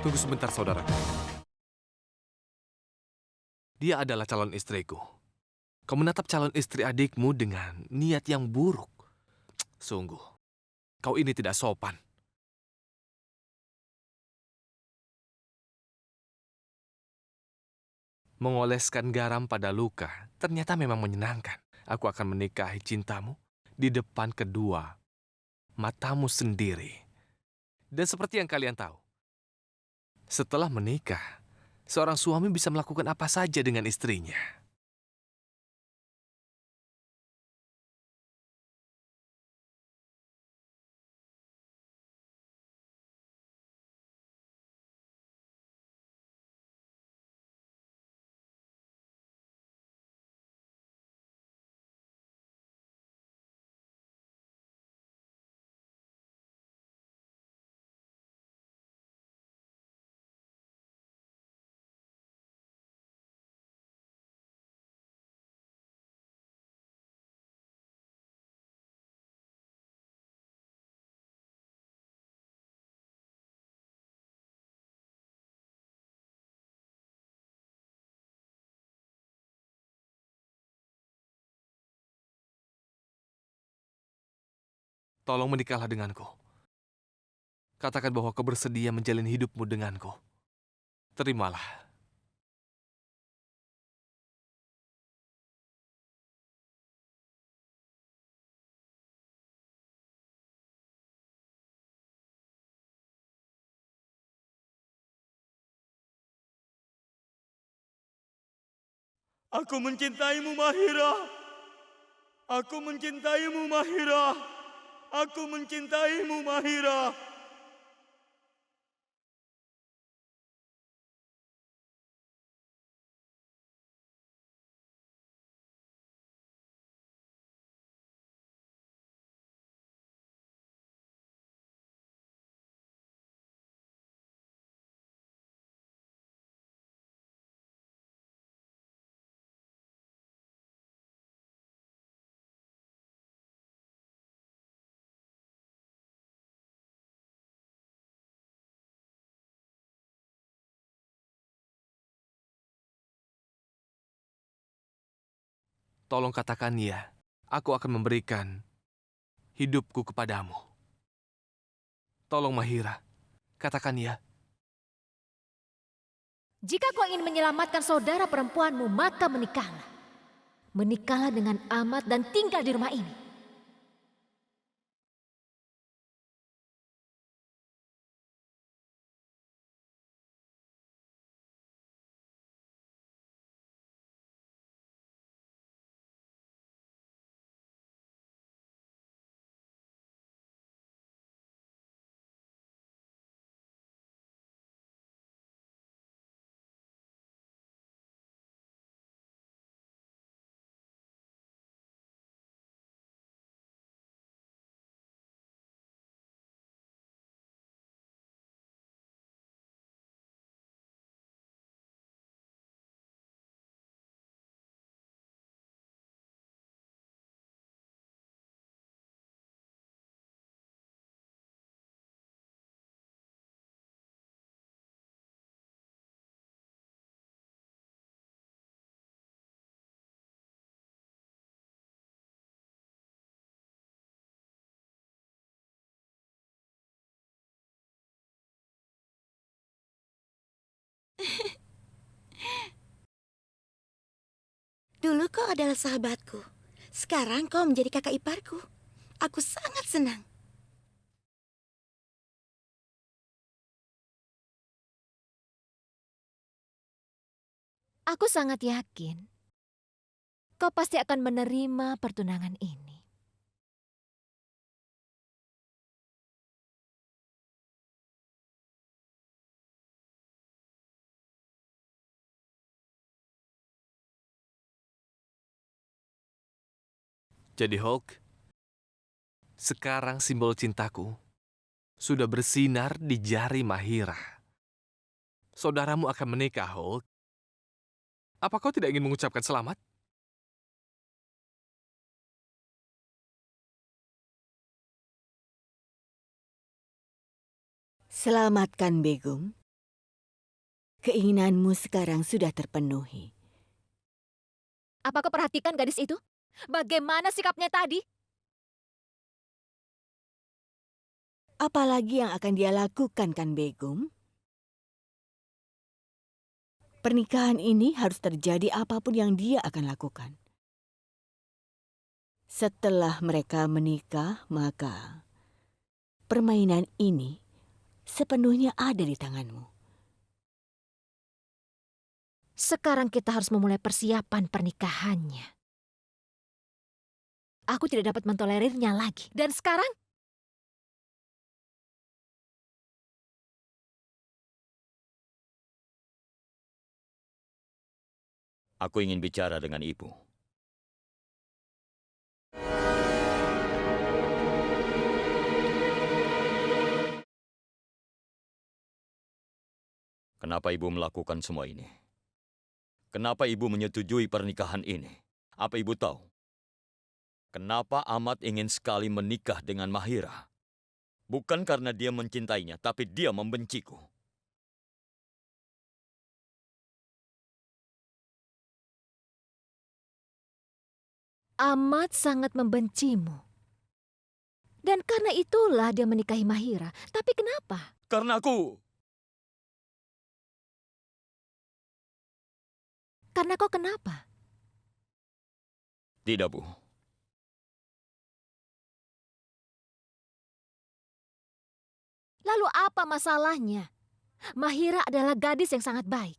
Tunggu sebentar, saudara. Dia adalah calon istriku. Kau menatap calon istri adikmu dengan niat yang buruk. Sungguh, kau ini tidak sopan. Mengoleskan garam pada luka ternyata memang menyenangkan. Aku akan menikahi cintamu di depan kedua matamu sendiri. Dan seperti yang kalian tahu, setelah menikah, seorang suami bisa melakukan apa saja dengan istrinya. Tolong menikahlah denganku. Katakan bahwa kau bersedia menjalin hidupmu denganku. Terimalah. Aku mencintaimu, Mahira. Aku mencintaimu, Mahira. Aku mencintaimu, Mahira. Tolong katakan ya. Aku akan memberikan hidupku kepadamu. Tolong Mahira, katakan ya. Jika kau ingin menyelamatkan saudara perempuanmu, maka menikahlah. Menikahlah dengan Ahmad dan tinggal di rumah ini. Dulu kau adalah sahabatku. Sekarang kau menjadi kakak iparku. Aku sangat senang. Aku sangat yakin kau pasti akan menerima pertunangan ini. Jadi Hulk, sekarang simbol cintaku sudah bersinar di jari Mahira. Saudaramu akan menikah, Hulk. Apa kau tidak ingin mengucapkan selamat? Selamatkan Begum. Keinginanmu sekarang sudah terpenuhi. Apa kau perhatikan gadis itu? Bagaimana sikapnya tadi? Apalagi yang akan dia lakukan, kan Begum? Pernikahan ini harus terjadi apapun yang dia akan lakukan. Setelah mereka menikah, maka permainan ini sepenuhnya ada di tanganmu. Sekarang kita harus memulai persiapan pernikahannya. Aku tidak dapat mentolerirnya lagi. Dan sekarang? Aku ingin bicara dengan ibu. Kenapa ibu melakukan semua ini? Kenapa ibu menyetujui pernikahan ini? Apa ibu tahu? Kenapa Ahmad ingin sekali menikah dengan Mahira? Bukan karena dia mencintainya, tapi dia membenciku. Ahmad sangat membencimu. Dan karena itulah dia menikahi Mahira. Tapi kenapa? Karena aku... Karena kau kenapa? Tidak, Bu. Lalu apa masalahnya? Mahira adalah gadis yang sangat baik.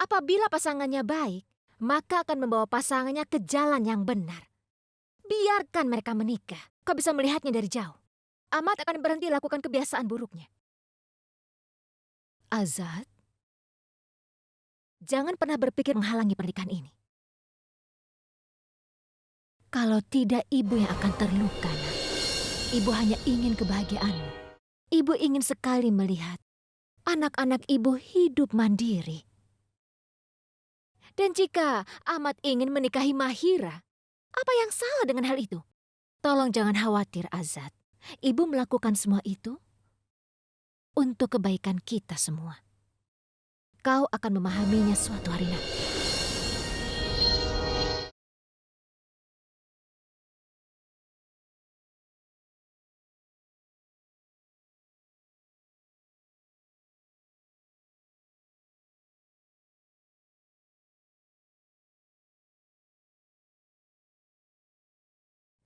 Apabila pasangannya baik, maka akan membawa pasangannya ke jalan yang benar. Biarkan mereka menikah. Kau bisa melihatnya dari jauh. Ahmad akan berhenti lakukan kebiasaan buruknya. Azad, jangan pernah berpikir menghalangi pernikahan ini. Kalau tidak, ibu yang akan terluka, nak. Ibu hanya ingin kebahagiaanmu. Ibu ingin sekali melihat anak-anak ibu hidup mandiri. Dan jika Ahmad ingin menikahi Mahira, apa yang salah dengan hal itu? Tolong jangan khawatir, Azad. Ibu melakukan semua itu untuk kebaikan kita semua. Kau akan memahaminya suatu hari nanti.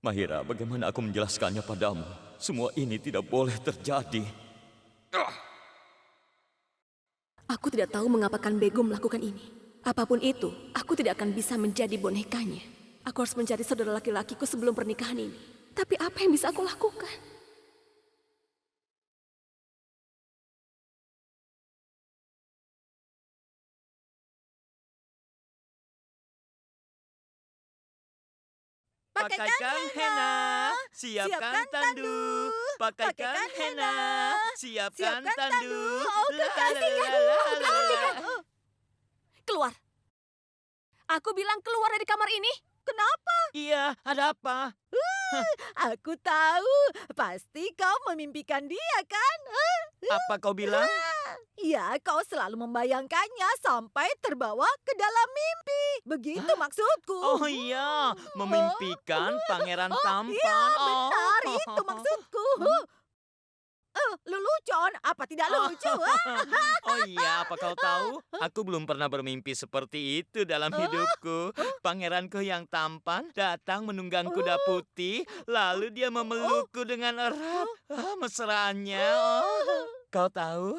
Mahira, bagaimana aku menjelaskannya padamu? Semua ini tidak boleh terjadi. Aku tidak tahu mengapa Kan Begum melakukan ini. Apapun itu, aku tidak akan bisa menjadi bonekanya. Aku harus mencari saudara laki-lakiku sebelum pernikahan ini. Tapi apa yang bisa aku lakukan? Pakaikan henna, siapkan tandu. Pakaikan henna, siapkan tandu. Keluar! Aku bilang keluar dari kamar ini. Kenapa? Iya, ada apa? Aku tahu, pasti kau memimpikan dia, kan? Apa kau bilang? Ya, kau selalu membayangkannya sampai terbawa ke dalam mimpi. Begitu maksudku. Oh iya, memimpikan pangeran tampan. Iya, benar, Oh. itu maksudku. Lelucon, apa tidak lucu? Oh iya, apa kau tahu? Aku belum pernah bermimpi seperti itu dalam hidupku. Pangeranku yang tampan datang menunggang kuda putih, lalu dia memelukku dengan erat. Mesraannya. Kau tahu,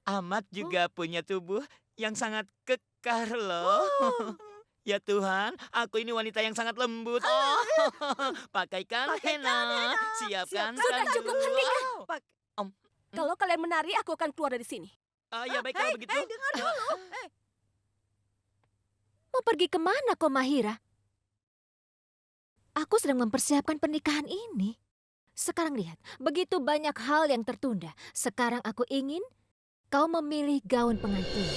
Ahmad juga punya tubuh yang sangat kekar loh. Ya Tuhan, aku ini wanita yang sangat lembut. Pakaikan henna, siapkan Sudah tandu. cukup, hentikan. Om. Kalau kalian menari, aku akan keluar dari sini. Ya baik kalau begitu. Dengar dulu. Mau pergi kemana kau, Mahira? Aku sedang mempersiapkan pernikahan ini. Sekarang lihat, begitu banyak hal yang tertunda. Sekarang aku ingin kau memilih gaun pengantin.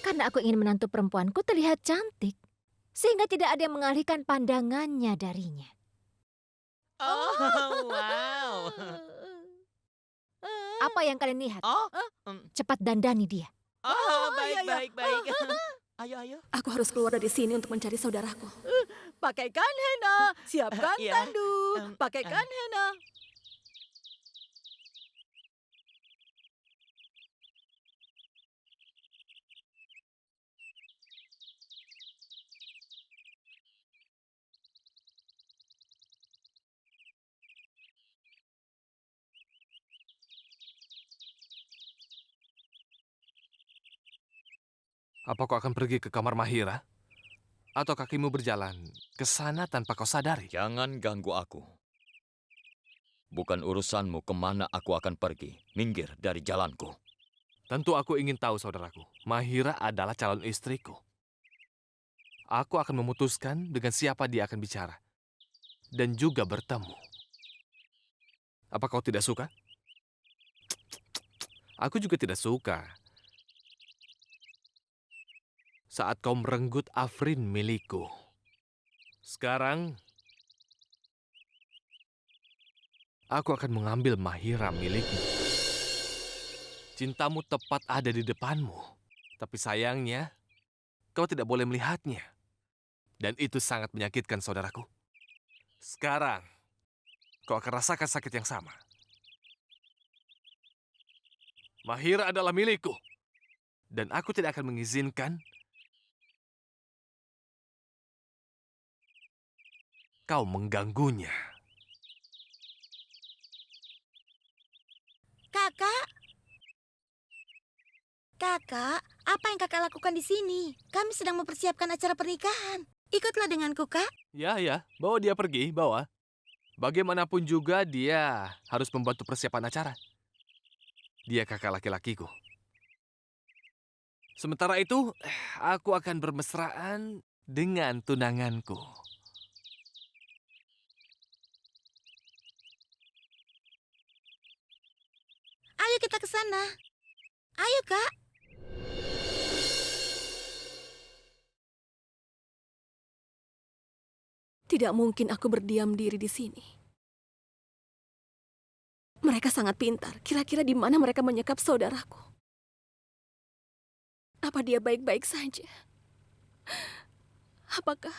Karena aku ingin menantu perempuanku terlihat cantik. Sehingga tidak ada yang mengalihkan pandangannya darinya. Oh, wow. Apa yang kalian lihat? Oh, Cepat dandani dia. baik. Ayo. Aku harus keluar dari sini untuk mencari saudaraku. Pakaikan henna, siapkan Iya. tandu, pakaikan henna. Apa kau akan pergi ke kamar Mahira? Atau kakimu berjalan ke sana tanpa kau sadari? Jangan ganggu aku. Bukan urusanmu kemana aku akan pergi. Minggir dari jalanku. Tentu aku ingin tahu, saudaraku. Mahira adalah calon istriku. Aku akan memutuskan dengan siapa dia akan bicara. Dan juga bertemu. Apa kau tidak suka? Aku juga tidak suka. Saat kau merenggut Afrin milikku. Sekarang, aku akan mengambil Mahira milikmu. Cintamu tepat ada di depanmu. Tapi sayangnya, kau tidak boleh melihatnya. Dan itu sangat menyakitkan, saudaraku. Sekarang, kau akan rasakan sakit yang sama. Mahira adalah milikku. Dan aku tidak akan mengizinkan kau mengganggunya. Kakak, apa yang kakak lakukan di sini? Kami sedang mempersiapkan acara pernikahan. Ikutlah denganku, Kak. Ya, bawa dia pergi, bawa. Bagaimanapun juga dia harus membantu persiapan acara. Dia kakak laki-lakiku. Sementara itu, aku akan bermesraan dengan tunanganku. Ayo kita ke sana. Ayo, Kak. Tidak mungkin aku berdiam diri di sini. Mereka sangat pintar. Kira-kira di mana mereka menyekap saudaraku? Apa dia baik-baik saja? Apakah...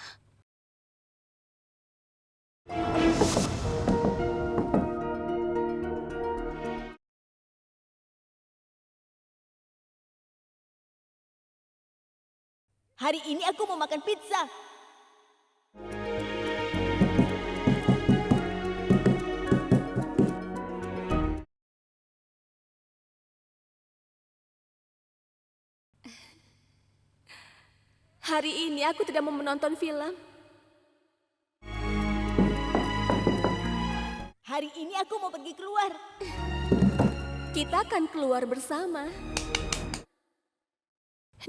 Hari ini aku mau makan pizza. Hari ini aku tidak mau menonton film. Hari ini aku mau pergi keluar. Kita akan keluar bersama.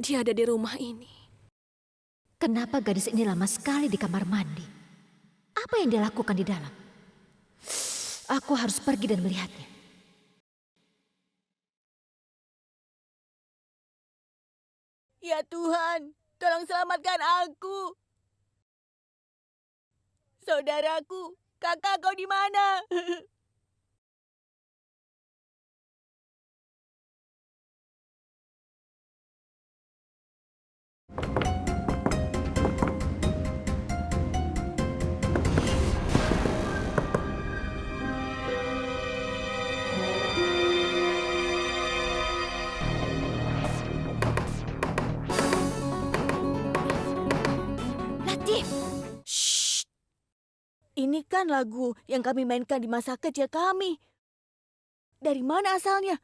Dia ada di rumah ini. Kenapa gadis ini lama sekali di kamar mandi? Apa yang dia lakukan di dalam? Aku harus pergi dan melihatnya. Ya Tuhan, tolong selamatkan aku. Saudaraku, kakak kau di mana? Latif! Ini kan lagu yang kami mainkan di masa kecil kami. Dari mana asalnya?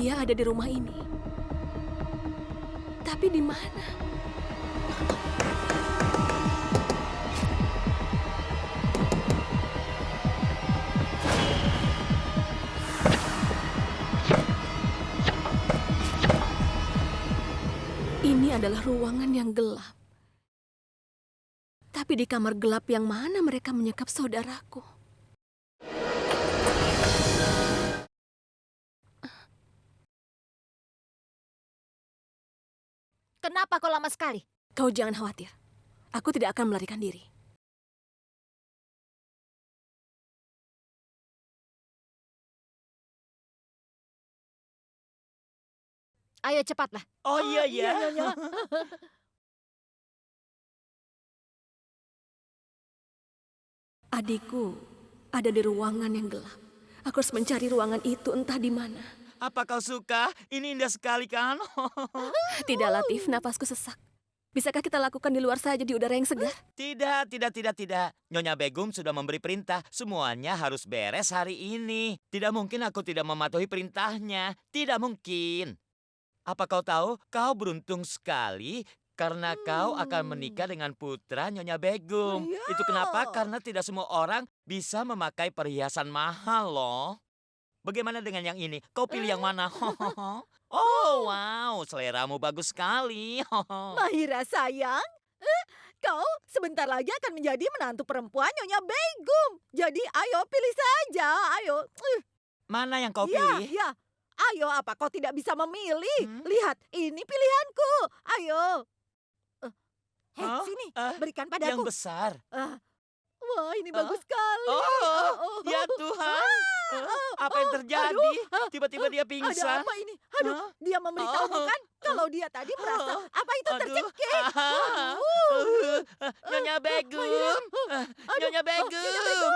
Dia ada di rumah ini. Tapi di mana? Ini adalah ruangan yang gelap. Tapi di kamar gelap yang mana mereka menyekap saudaraku? Kenapa kau lama sekali? Kau jangan khawatir. Aku tidak akan melarikan diri. Ayo cepatlah. Oh iya ya. Nyonya. Adikku ada di ruangan yang gelap. Aku harus mencari ruangan itu entah di mana. Apa kau suka? Ini indah sekali kan? Tidak, Latif, napasku sesak. Bisakah kita lakukan di luar saja di udara yang segar? Tidak. Nyonya Begum sudah memberi perintah. Semuanya harus beres hari ini. Tidak mungkin aku tidak mematuhi perintahnya. Tidak mungkin. Apa kau tahu? Kau beruntung sekali karena kau akan menikah dengan putra Nyonya Begum. Ya. Itu kenapa? Karena tidak semua orang bisa memakai perhiasan mahal loh. Bagaimana dengan yang ini? Kau pilih yang mana? Oh, wow, seleramu bagus sekali. Mahira sayang, kau sebentar lagi akan menjadi menantu perempuan Nyonya Begum. Jadi ayo pilih saja, ayo. Mana yang kau Ya, pilih? ya. Ayo, apa kau tidak bisa memilih? Hmm? Lihat, ini pilihanku. Ayo. Hei, Hah? sini, Ah, berikan Yang padaku. besar. Wah, ini Ah? bagus sekali. Oh, ya Tuhan. Apa yang terjadi? Tiba-tiba dia Ada pingsan. apa ini? Aduh, Hah? dia memberitahumu kan kalau dia tadi merasa apa itu Aduh. tercekik. Nyonya Begum. Aduh, Nyonya Nyonya Begum.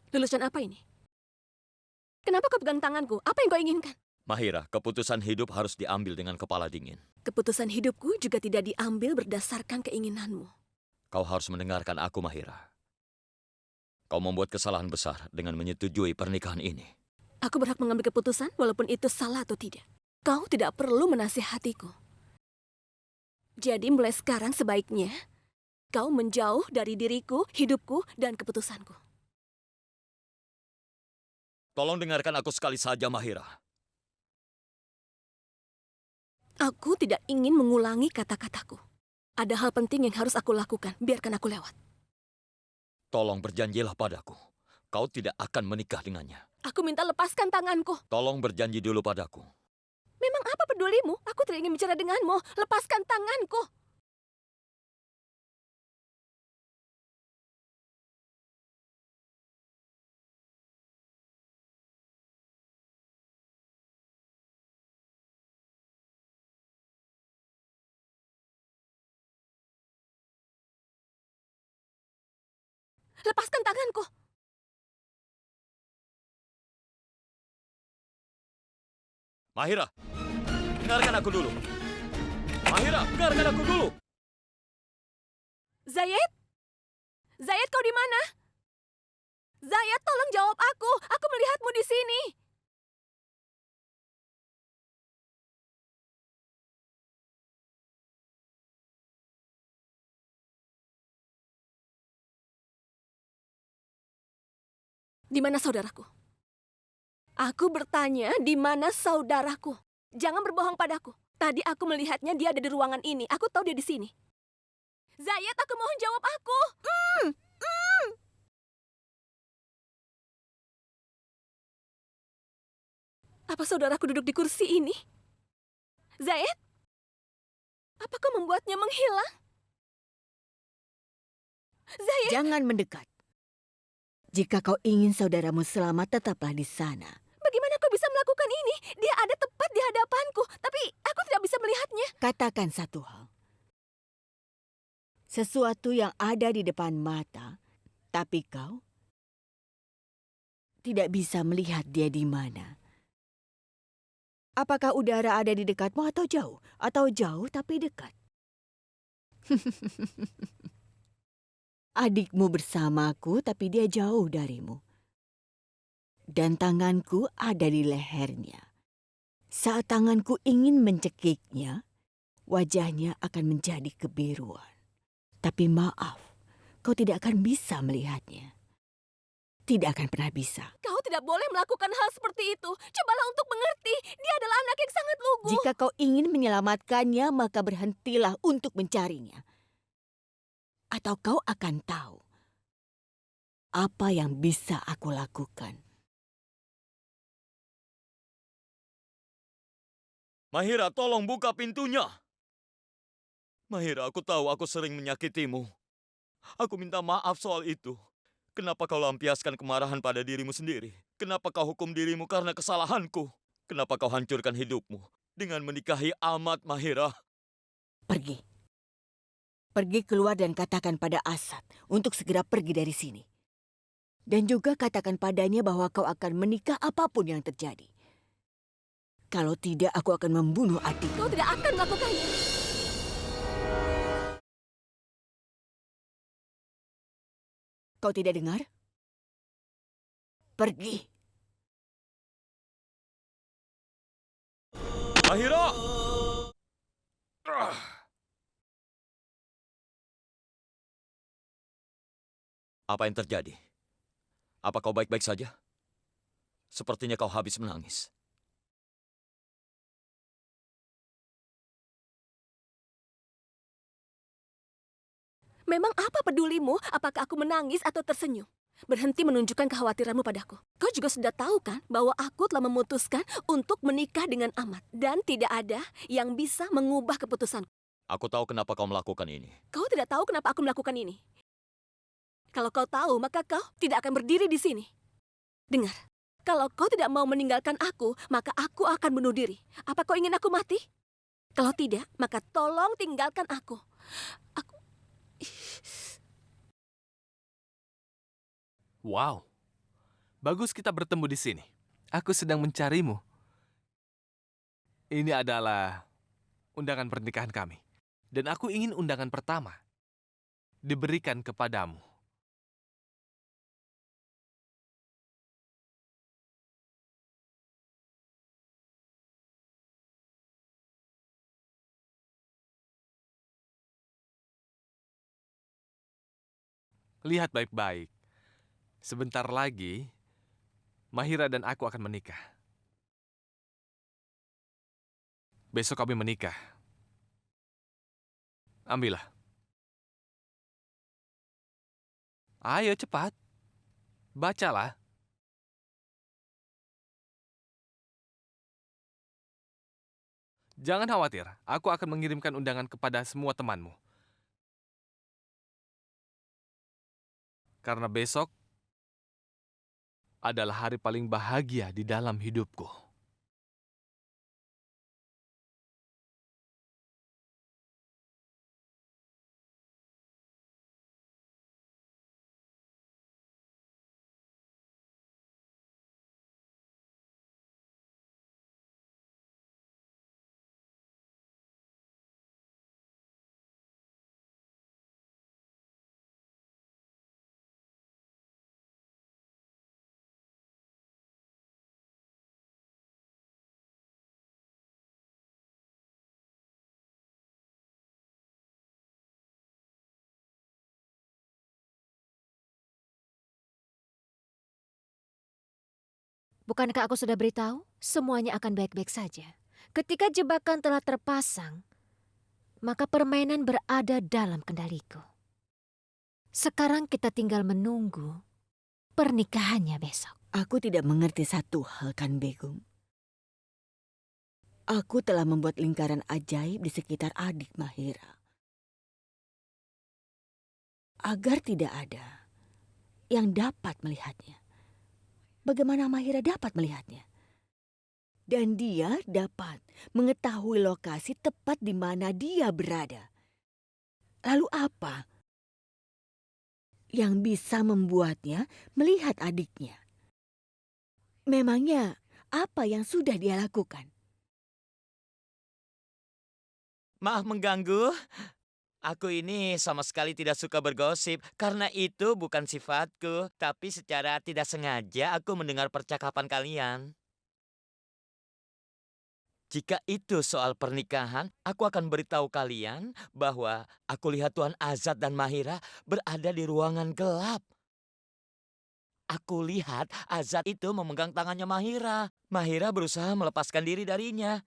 Lulusan apa ini? Kenapa kau pegang tanganku? Apa yang kau inginkan? Mahira, keputusan hidup harus diambil dengan kepala dingin. Keputusan hidupku juga tidak diambil berdasarkan keinginanmu. Kau harus mendengarkan aku, Mahira. Kau membuat kesalahan besar dengan menyetujui pernikahan ini. Aku berhak mengambil keputusan walaupun itu salah atau tidak. Kau tidak perlu menasihatiku. Jadi mulai sekarang sebaiknya kau menjauh dari diriku, hidupku, dan keputusanku. Tolong dengarkan aku sekali saja, Mahira. Aku tidak ingin mengulangi kata-kataku. Ada hal penting yang harus aku lakukan. Biarkan aku lewat. Tolong berjanjilah padaku. Kau tidak akan menikah dengannya. Aku minta lepaskan tanganku. Tolong berjanji dulu padaku. Memang apa pedulimu? Aku tidak ingin bicara denganmu. Lepaskan tanganku. Lepaskan tanganku. Mahira, dengarkan aku dulu. Mahira, dengarkan aku dulu. Zayed? Zayed, kau di mana? Zayed, tolong jawab aku. Aku melihatmu di sini. Di mana saudaraku? Aku bertanya, di mana saudaraku? Jangan berbohong padaku. Tadi aku melihatnya dia ada di ruangan ini. Aku tahu dia di sini. Zayed, aku mohon jawab aku. Apa saudaraku duduk di kursi ini? Zaid, apa kau membuatnya menghilang? Zaid, Jangan mendekat. Jika kau ingin saudaramu selamat, tetaplah di sana. bagaimana kau bisa melakukan ini? Dia ada tepat di hadapanku, tapi aku tidak bisa melihatnya. Katakan satu hal. Sesuatu yang ada di depan mata, tapi kau tidak bisa melihat dia di mana. Apakah udara ada di dekatmu atau jauh? Atau jauh tapi dekat? Adikmu bersamaku tapi dia jauh darimu. Dan tanganku ada di lehernya. Saat tanganku ingin mencekiknya, wajahnya akan menjadi kebiruan. Tapi maaf, kau tidak akan bisa melihatnya. Tidak akan pernah bisa. Kau tidak boleh melakukan hal seperti itu. Cobalah untuk mengerti. Dia adalah anak yang sangat lugu. Jika kau ingin menyelamatkannya, maka berhentilah untuk mencarinya. Atau kau akan tahu apa yang bisa aku lakukan. Mahira, tolong buka pintunya. Mahira, aku tahu aku sering menyakitimu. Aku minta maaf soal itu. Kenapa kau lampiaskan kemarahan pada dirimu sendiri? Kenapa kau hukum dirimu karena kesalahanku? Kenapa kau hancurkan hidupmu dengan menikahi Ahmad, Mahira? Pergi. Pergi keluar dan katakan pada Asad untuk segera pergi dari sini. Dan juga katakan padanya bahwa kau akan menikah apapun yang terjadi. Kalau tidak, aku akan membunuh adikmu. Kau tidak akan melakukannya. Kau tidak dengar? Pergi. Mahira! Apa yang terjadi? Apa kau baik-baik saja? Sepertinya kau habis menangis. Memang apa pedulimu apakah aku menangis atau tersenyum? Berhenti menunjukkan kekhawatiranmu padaku. Kau juga sudah tahu kan bahwa aku telah memutuskan untuk menikah dengan Ahmad. Dan tidak ada yang bisa mengubah keputusanku. Aku tahu kenapa kau melakukan ini. Kau tidak tahu kenapa aku melakukan ini. Kalau kau tahu, maka kau tidak akan berdiri di sini. Dengar, kalau kau tidak mau meninggalkan aku, maka aku akan bunuh diri. Apa kau ingin aku mati? Kalau tidak, maka tolong tinggalkan aku. Wow, bagus kita bertemu di sini. Aku sedang mencarimu. Ini adalah undangan pernikahan kami. Dan aku ingin undangan pertama diberikan kepadamu. Lihat baik-baik. Sebentar lagi, Mahira dan aku akan menikah. Besok kami menikah. Ambillah. Ayo cepat. Bacalah. Jangan khawatir, aku akan mengirimkan undangan kepada semua temanmu. Karena besok adalah hari paling bahagia di dalam hidupku. Bukankah aku sudah beritahu? Semuanya akan baik-baik saja. Ketika jebakan telah terpasang, maka permainan berada dalam kendaliku. Sekarang kita tinggal menunggu pernikahannya besok. Aku tidak mengerti satu hal, Kan Begum. Aku telah membuat lingkaran ajaib di sekitar adik Mahira. Agar tidak ada yang dapat melihatnya. Bagaimana Mahira dapat melihatnya? Dan dia dapat mengetahui lokasi tepat di mana dia berada. Lalu apa yang bisa membuatnya melihat adiknya? Memangnya apa yang sudah dia lakukan? Maaf mengganggu. Aku ini sama sekali tidak suka bergosip karena itu bukan sifatku. Tapi secara tidak sengaja aku mendengar percakapan kalian. Jika itu soal pernikahan, aku akan beritahu kalian bahwa aku lihat Tuan Azad dan Mahira berada di ruangan gelap. Aku lihat Azad itu memegang tangannya Mahira. Mahira berusaha melepaskan diri darinya.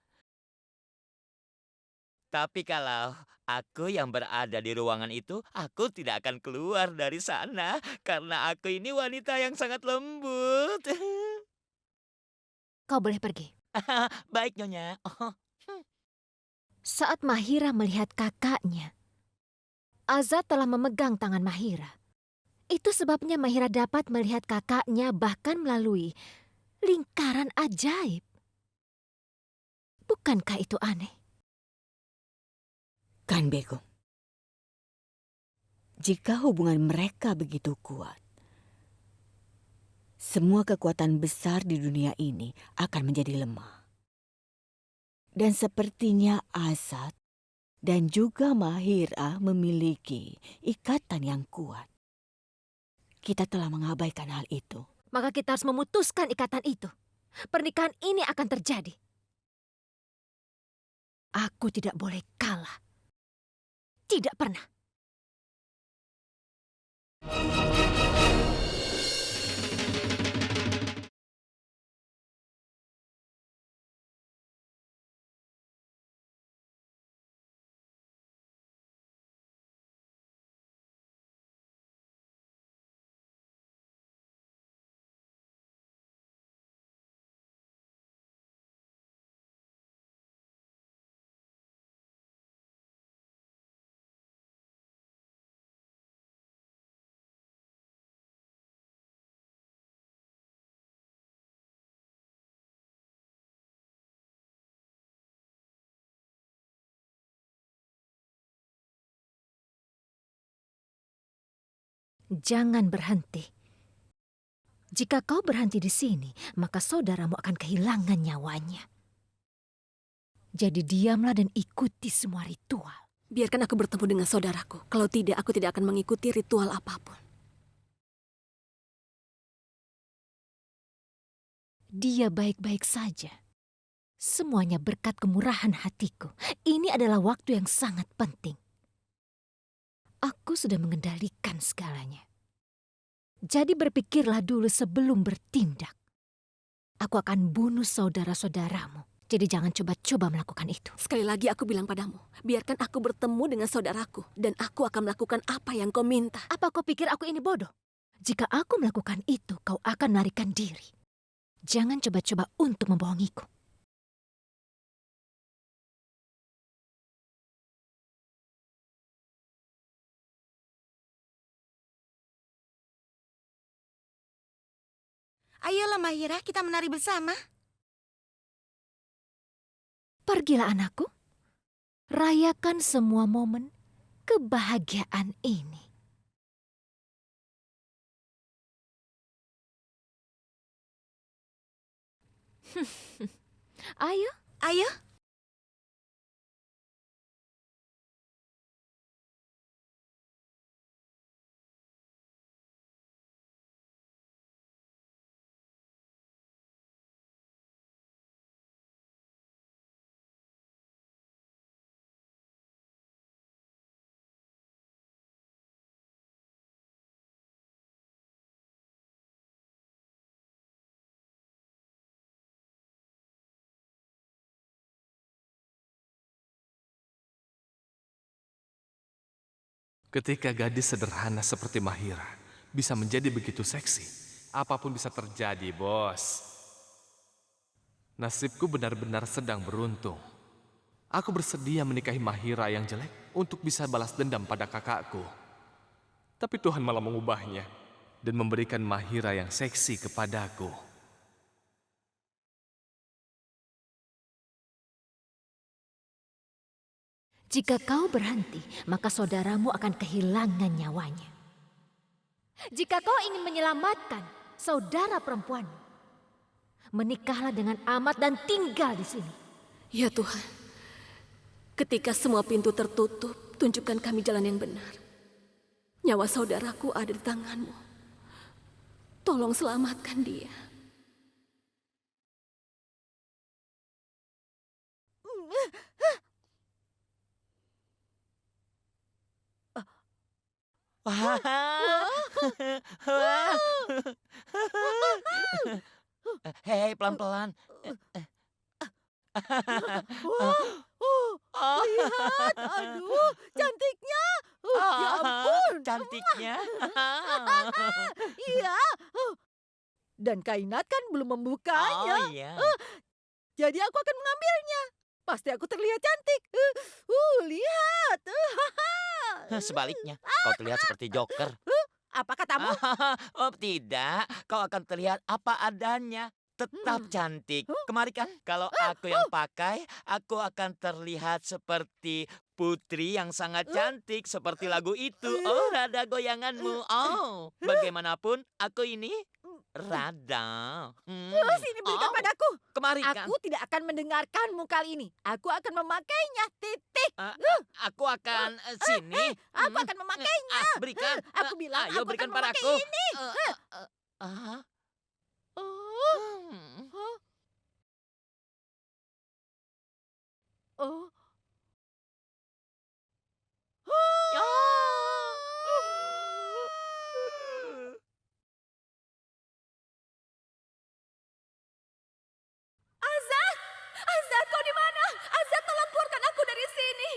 Tapi kalau aku yang berada di ruangan itu, aku tidak akan keluar dari sana karena aku ini wanita yang sangat lembut. Kau boleh pergi. Baik, Nyonya. Saat Mahira melihat kakaknya, Azad telah memegang tangan Mahira. Itu sebabnya Mahira dapat melihat kakaknya bahkan melalui lingkaran ajaib. Bukankah itu aneh? Kan Begum, jika hubungan mereka begitu kuat, semua kekuatan besar di dunia ini akan menjadi lemah. Dan sepertinya Azad dan juga Mahira memiliki ikatan yang kuat. Kita telah mengabaikan hal itu. Maka kita harus memutuskan ikatan itu. Pernikahan ini akan terjadi. Aku tidak boleh kalah. Tidak pernah. Jangan berhenti. Jika kau berhenti di sini, maka saudaramu akan kehilangan nyawanya. Jadi diamlah dan ikuti semua ritual. Biarkan aku bertemu dengan saudaraku. Kalau tidak, aku tidak akan mengikuti ritual apapun. Dia baik-baik saja. Semuanya berkat kemurahan hatiku. Ini adalah waktu yang sangat penting. Aku sudah mengendalikan segalanya. Jadi berpikirlah dulu sebelum bertindak. Aku akan bunuh saudara-saudaramu. Jadi jangan coba-coba melakukan itu. Sekali lagi aku bilang padamu, biarkan aku bertemu dengan saudaraku. Dan aku akan melakukan apa yang kau minta. Apa kau pikir aku ini bodoh? Jika aku melakukan itu, kau akan melarikan diri. Jangan coba-coba untuk membohongiku. Ayolah Mahira, kita menari bersama. Pergilah anakku. Rayakan semua momen kebahagiaan ini. Ayo. Ayo. Ketika gadis sederhana seperti Mahira bisa menjadi begitu seksi, apapun bisa terjadi, bos. Nasibku benar-benar sedang beruntung. Aku bersedia menikahi Mahira yang jelek untuk bisa balas dendam pada kakakku. Tapi Tuhan malah mengubahnya dan memberikan Mahira yang seksi kepadaku. Jika kau berhenti, maka saudaramu akan kehilangan nyawanya. Jika kau ingin menyelamatkan saudara perempuanmu, menikahlah dengan Amat dan tinggal di sini. Ya Tuhan, ketika semua pintu tertutup, tunjukkan kami jalan yang benar. Nyawa saudaraku ada di tanganmu. Tolong selamatkan dia. Wah. Hei, pelan-pelan. Lihat, aduh, cantiknya. Ya ampun. Cantiknya. Iya. Dan Kainat kan belum membukanya. Oh iya. Jadi aku akan mengambilnya. Pasti aku terlihat cantik. Lihat. Sebaliknya, kau terlihat seperti Joker. Apa katamu? Oh tidak, kau akan terlihat apa adanya. Tetap cantik. Kemari kan, kalau aku yang pakai, aku akan terlihat seperti putri yang sangat cantik. Seperti lagu itu. Oh, Rada goyanganmu. Oh, bagaimanapun, aku ini Rada. Sini berikan Oh, padaku. kemari kan. Aku tidak akan mendengarkanmu kali ini. Aku akan memakainya. Titik. Aku akan sini. Aku akan memakainya. Berikan. Aku bilang Ayo aku berikan akan memakai padaku. ini. Oh, oh. Azat! Azat, kau di mana? Azat, tolong keluarkan aku dari sini.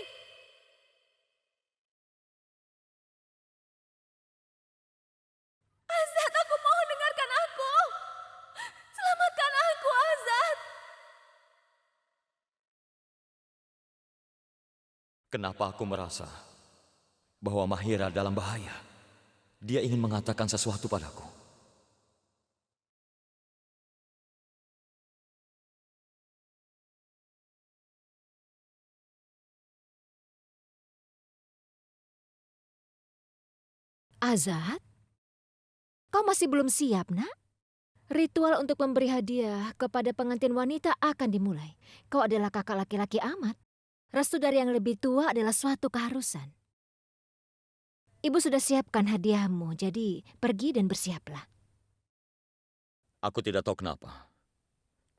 Azat, aku mohon dengarkan aku. Selamatkan aku, Azat. Kenapa aku merasa bahwa Mahira dalam bahaya? Dia ingin mengatakan sesuatu padaku. Azat, kau masih belum siap, nak? Ritual untuk memberi hadiah kepada pengantin wanita akan dimulai. Kau adalah kakak laki-laki Amat. Restu dari yang lebih tua adalah suatu keharusan. Ibu sudah siapkan hadiahmu, jadi pergi dan bersiaplah. Aku tidak tahu kenapa.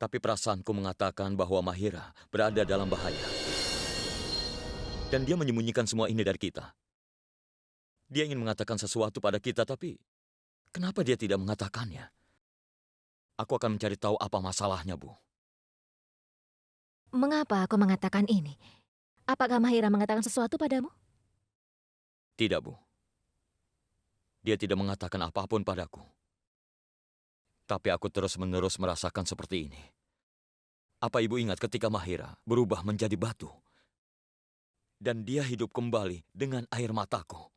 Tapi perasaanku mengatakan bahwa Mahira berada dalam bahaya. Dan dia menyembunyikan semua ini dari kita. Dia ingin mengatakan sesuatu pada kita, tapi kenapa dia tidak mengatakannya? Aku akan mencari tahu apa masalahnya, Bu. Mengapa aku mengatakan ini? Apakah Mahira mengatakan sesuatu padamu? Tidak, Bu. Dia tidak mengatakan apapun padaku. Tapi aku terus-menerus merasakan seperti ini. Apa Ibu ingat ketika Mahira berubah menjadi batu? Dan dia hidup kembali dengan air mataku.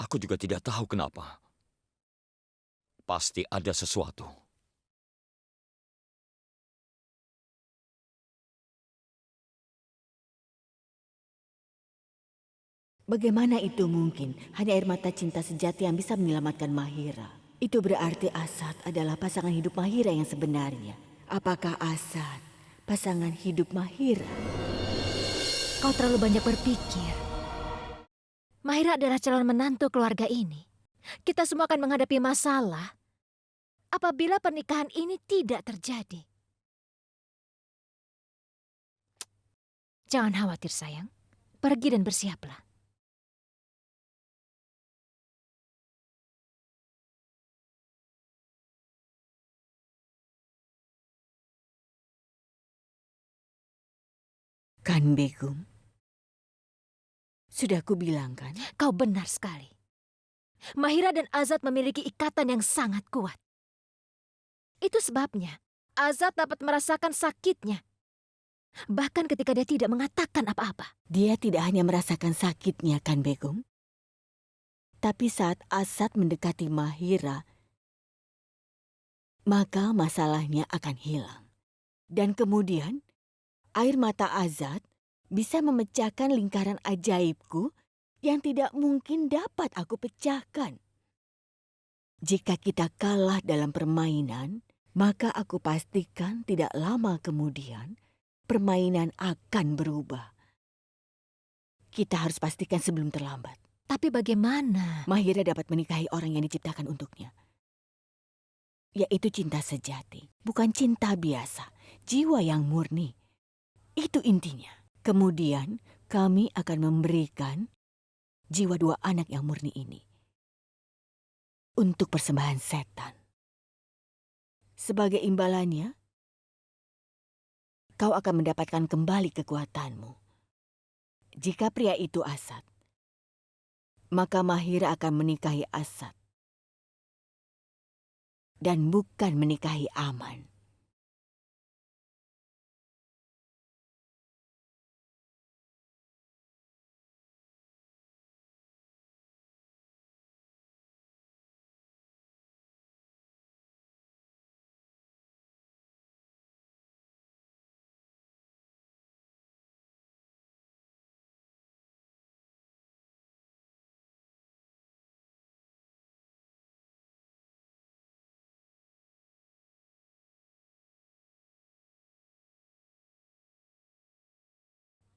Aku juga tidak tahu kenapa. Pasti ada sesuatu. Bagaimana itu mungkin? Hanya air mata cinta sejati yang bisa menyelamatkan Mahira. Itu berarti Asad adalah pasangan hidup Mahira yang sebenarnya. Apakah Asad pasangan hidup Mahira? Kau terlalu banyak berpikir. Mahira adalah calon menantu keluarga ini. Kita semua akan menghadapi masalah apabila pernikahan ini tidak terjadi. Jangan khawatir, sayang. Pergi dan bersiaplah. Kan Begum? Sudah kubilang kan? Kau benar sekali. Mahira dan Azad memiliki ikatan yang sangat kuat. Itu sebabnya Azad dapat merasakan sakitnya. Bahkan ketika dia tidak mengatakan apa-apa. Dia tidak hanya merasakan sakitnya kan Begum? Tapi saat Azad mendekati Mahira, maka masalahnya akan hilang. Dan kemudian, air mata Azad bisa memecahkan lingkaran ajaibku yang tidak mungkin dapat aku pecahkan. Jika kita kalah dalam permainan, maka aku pastikan tidak lama kemudian permainan akan berubah. Kita harus pastikan sebelum terlambat. Tapi bagaimana? Mahira dapat menikahi orang yang diciptakan untuknya. Yaitu cinta sejati, bukan cinta biasa, jiwa yang murni. Itu intinya. Kemudian kami akan memberikan jiwa 2 anak yang murni ini untuk persembahan setan. Sebagai imbalannya, kau akan mendapatkan kembali kekuatanmu. Jika pria itu Azad, maka Mahira akan menikahi Azad. Dan bukan menikahi Aman.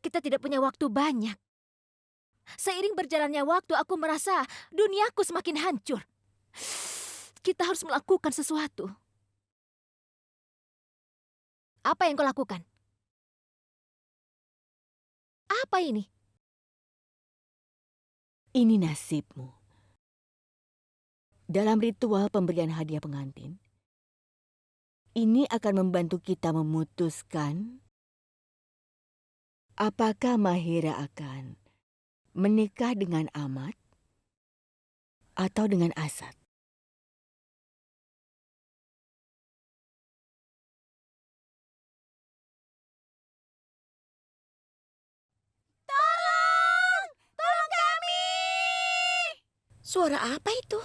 Kita tidak punya waktu banyak. Seiring berjalannya waktu, aku merasa duniaku semakin hancur. Kita harus melakukan sesuatu. Apa yang kau lakukan? Apa ini? Ini nasibmu. Dalam ritual pemberian hadiah pengantin, ini akan membantu kita memutuskan apakah Mahira akan menikah dengan Ahmad atau dengan Azad. Tolong kami! Suara apa itu?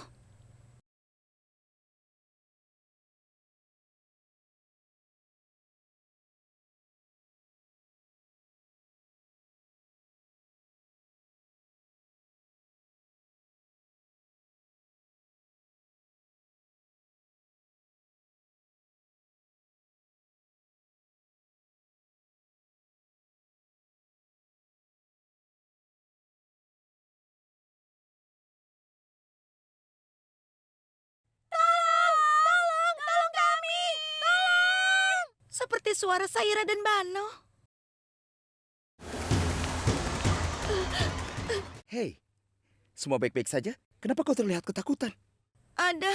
Tolong kami! Tolong! Seperti suara Saira dan Bano. Hei, semua baik-baik saja? Kenapa kau terlihat ketakutan? Ada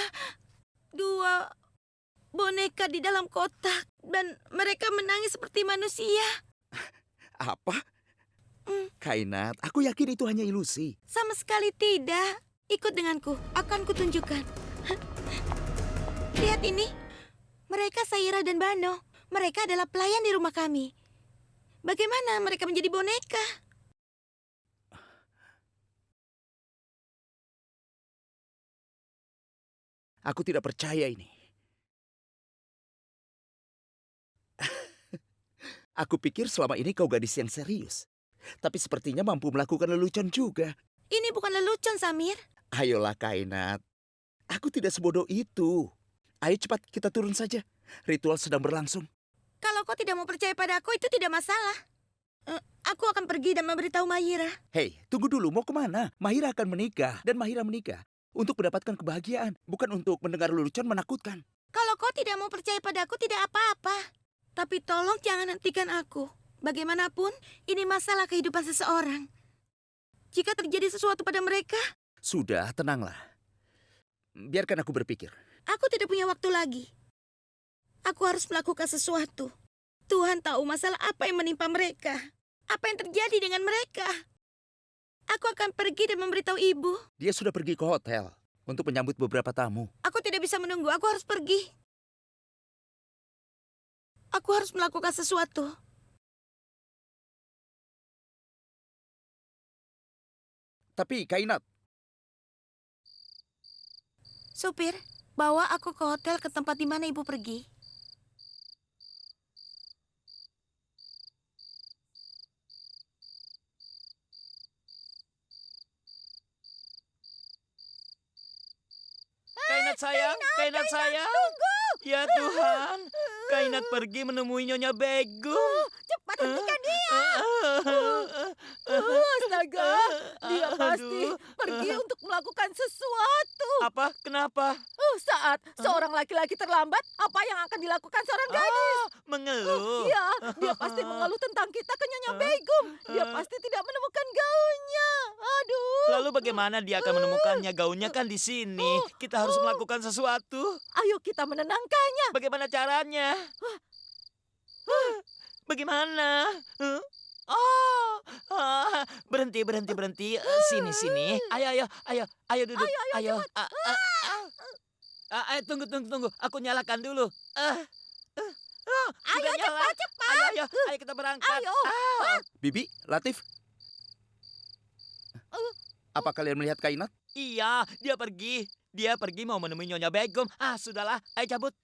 2 boneka di dalam kotak dan mereka menangis seperti manusia. Apa? Kainat, aku yakin itu hanya ilusi. Sama sekali tidak. Ikut denganku, akan kutunjukkan. Lihat ini. Mereka Saira dan Bano. Mereka adalah pelayan di rumah kami. Bagaimana mereka menjadi boneka? Aku tidak percaya ini. Aku pikir selama ini kau gadis yang serius. Tapi sepertinya mampu melakukan lelucon juga. Ini bukan lelucon, Samir. Ayolah Kainat. Aku tidak sebodoh itu. Ayo cepat kita turun saja. Ritual sedang berlangsung. Kalau kau tidak mau percaya padaku, itu tidak masalah. Aku akan pergi dan memberitahu Mahira. Hei, tunggu dulu, mau kemana? Mahira akan menikah, dan Mahira menikah untuk mendapatkan kebahagiaan, bukan untuk mendengar lelucon menakutkan. Kalau kau tidak mau percaya padaku, tidak apa-apa. Tapi tolong jangan hentikan aku. Bagaimanapun, ini masalah kehidupan seseorang. Jika terjadi sesuatu pada mereka, Sudah, tenanglah. Biarkan aku berpikir. aku tidak punya waktu lagi. Aku harus melakukan sesuatu. Tuhan tahu masalah apa yang menimpa mereka. Apa yang terjadi dengan mereka? Aku akan pergi dan memberitahu ibu. Dia sudah pergi ke hotel untuk menyambut beberapa tamu. Aku tidak bisa menunggu, aku harus pergi. Aku harus melakukan sesuatu. Tapi Kainat, Supir, bawa aku ke hotel ke tempat di mana ibu pergi. Kainat sayang, Kainat sayang. Tunggu! Ya Tuhan, Kainat pergi menemui Nyonya Begum. Cepat hentikan dia! Astaga, dia pasti Aduh. pergi untuk melakukan sesuatu. Apa? Kenapa? Saat seorang laki-laki terlambat, apa yang akan dilakukan seorang gadis? Mengeluh. Ya, dia pasti mengeluh tentang kita ke Nyonya Begum. Dia pasti tidak menemukan gaunnya. Aduh. Lalu bagaimana dia akan menemukannya? Gaunnya kan di sini. Kita harus melakukan sesuatu. Ayo kita menenangkannya. Bagaimana caranya? Bagaimana? Oh, berhenti. Sini. Ayo duduk. Ayo. Tunggu. Aku nyalakan dulu. Ayo cepat. Ayo, kita berangkat. Ayo. Bibi, Latif. Apa kalian melihat Kainat? Iya, dia pergi. Dia pergi mau menemui Nyonya Begum. Sudahlah. Ayo cabut.